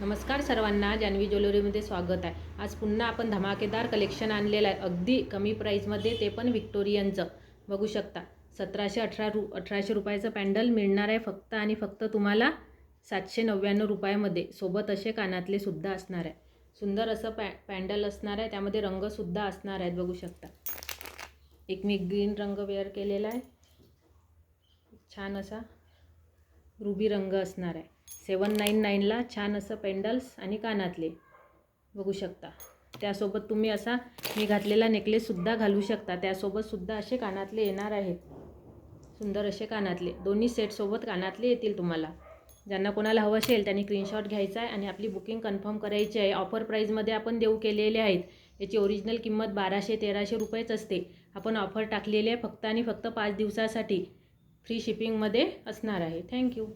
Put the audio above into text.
नमस्कार सर्वांना, जान्हवी ज्वेलरीमध्ये स्वागत आहे। आज पुन्हा आपण धमाकेदार कलेक्शन आणलेलं आहे, अगदी कमी प्राईजमध्ये, ते पण विक्टोरियनचं। बघू शकता 1718 रुपयाचं पॅन्डल मिळणार आहे फक्त आणि फक्त तुम्हाला 799 रुपयामध्ये। सोबत असे कानातले सुद्धा असणार आहे। सुंदर असं पॅन्डल असणार आहे, त्यामध्ये रंगसुद्धा असणार आहेत। बघू शकता, एक मी ग्रीन रंग वेअर केलेला आहे, छान असा रुबी रंग असणार आहे। 799ला छान असं पेंडल्स आणि कानातले बघू शकता। त्यासोबत तुम्ही असा मी घातलेला नेकलेससुद्धा घालू शकता, त्यासोबत सुद्धा असे कानातले येणार आहेत। सुंदर असे कानातले, दोन्ही सेटसोबत कानातले येतील तुम्हाला। ज्यांना कोणाला हवं असेल त्यांनी स्क्रीनशॉट घ्यायचा आहे आणि आपली बुकिंग कन्फर्म करायची आहे। ऑफर प्राईजमध्ये आपण देऊ केलेले आहेत। याची ओरिजिनल किंमत 1200-1300 रुपयेच असते। आपण ऑफर टाकलेली आहे फक्त आणि फक्त 5 दिवसासाठी, फ्री शिपिंगमध्ये असणार आहे। थँक्यू।